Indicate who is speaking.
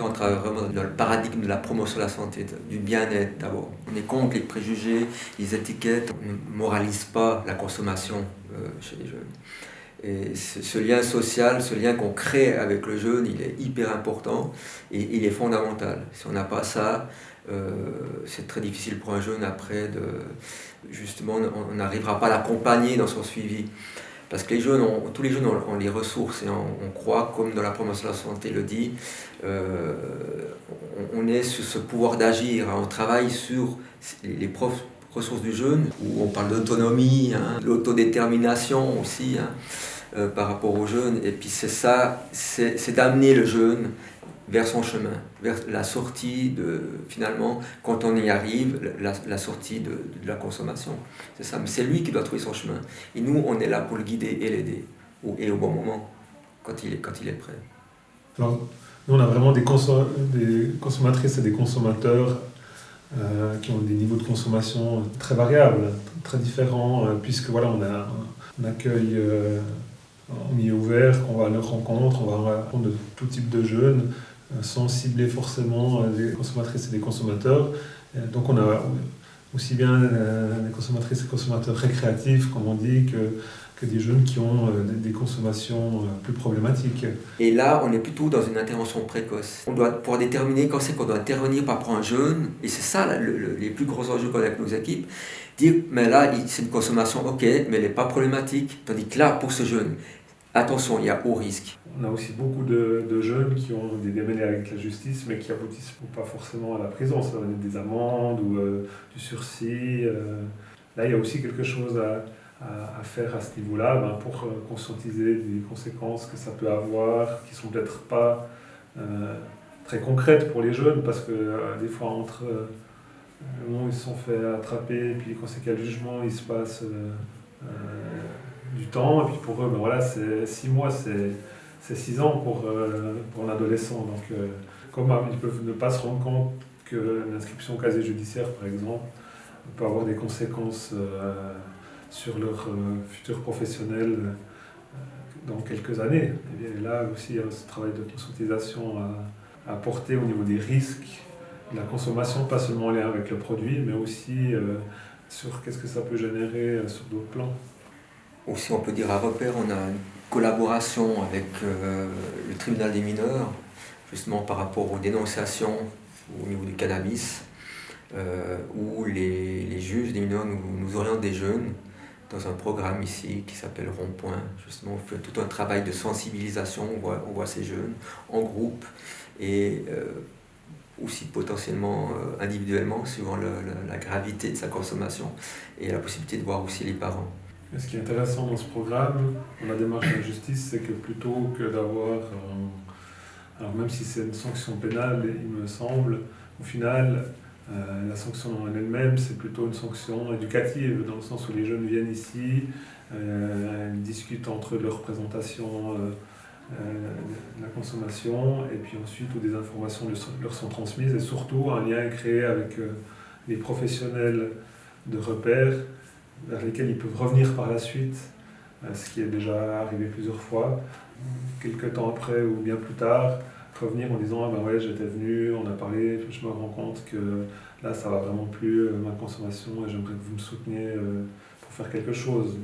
Speaker 1: on travaille vraiment dans le paradigme de la promotion de la santé, du bien-être d'abord. On est contre les préjugés, les étiquettes, on ne moralise pas la consommation chez les jeunes. Et ce lien social, ce lien qu'on crée avec le jeune, il est hyper important et il est fondamental. Si on n'a pas ça, c'est très difficile pour un jeune après justement, on n'arrivera pas à l'accompagner dans son suivi. Parce que tous les jeunes ont les ressources et on croit, comme dans la promotion de la santé le dit, on est sur ce pouvoir d'agir, on travaille sur les ressources du jeune, où on parle d'autonomie, l'autodétermination aussi, par rapport aux jeunes. Et puis c'est ça, c'est d'amener le jeune vers son chemin, vers la sortie finalement, quand on y arrive, la sortie de la consommation. C'est ça, mais c'est lui qui doit trouver son chemin. Et nous, on est là pour le guider et l'aider, et au bon moment, quand il est prêt.
Speaker 2: Alors, nous, on a vraiment des consommatrices et des consommateurs qui ont des niveaux de consommation très variables, très différents, puisque voilà, on accueille en milieu ouvert, on va à leur rencontre, on va à la rencontre de tout type de jeunes, sans cibler forcément des consommatrices et des consommateurs. Donc on a aussi bien des consommatrices et consommateurs récréatifs, comme on dit, que des jeunes qui ont des consommations plus problématiques.
Speaker 1: Et là, on est plutôt dans une intervention précoce. On doit pouvoir déterminer quand c'est qu'on doit intervenir par rapport à un jeune, et c'est ça les plus gros enjeux qu'on a avec nos équipes, dire, mais là, c'est une consommation, ok, mais elle n'est pas problématique, tandis que là, pour ce jeune, attention, il y a haut risque.
Speaker 2: On a aussi beaucoup de jeunes qui ont des démêlés avec la justice, mais qui aboutissent pas forcément à la prison. Ça va être des amendes ou du sursis. Là, il y a aussi quelque chose à faire à ce niveau-là, pour conscientiser des conséquences que ça peut avoir, qui sont peut-être pas très concrètes pour les jeunes, parce que des fois, entre le moment où ils se sont fait attraper, et puis quand c'est qu'il y a le jugement, il se passe du temps, et puis pour eux, voilà, c'est 6 mois, c'est 6 ans pour l'adolescent. Donc, comme ils peuvent ne pas se rendre compte que l'inscription au casier judiciaire, par exemple, peut avoir des conséquences sur leur futur professionnel dans quelques années. Et bien là aussi, il y a ce travail de conscientisation à apporter au niveau des risques de la consommation, pas seulement en lien avec le produit, mais aussi sur qu'est-ce que ça peut générer sur d'autres plans.
Speaker 1: Aussi, on peut dire à Repère, on a une collaboration avec le tribunal des mineurs, justement par rapport aux dénonciations au niveau du cannabis, où les juges des mineurs nous orientent des jeunes dans un programme ici qui s'appelle Rond-Point. Justement, on fait tout un travail de sensibilisation, on voit ces jeunes en groupe et aussi potentiellement individuellement, suivant la gravité de sa consommation, et la possibilité de voir aussi les parents.
Speaker 2: Et ce qui est intéressant dans ce programme, dans la démarche de la justice, c'est que plutôt que d'avoir, alors même si c'est une sanction pénale, il me semble, au final, la sanction en elle-même, c'est plutôt une sanction éducative, dans le sens où les jeunes viennent ici, ils discutent entre leur représentation de la consommation, et puis ensuite où des informations leur sont transmises, et surtout un lien est créé avec les professionnels de repère, vers lesquels ils peuvent revenir par la suite, ce qui est déjà arrivé plusieurs fois, quelques temps après ou bien plus tard, revenir en disant ah ben ouais, j'étais venu, on a parlé, je me rends compte que là ça va vraiment plus ma consommation et j'aimerais que vous me souteniez pour faire quelque chose.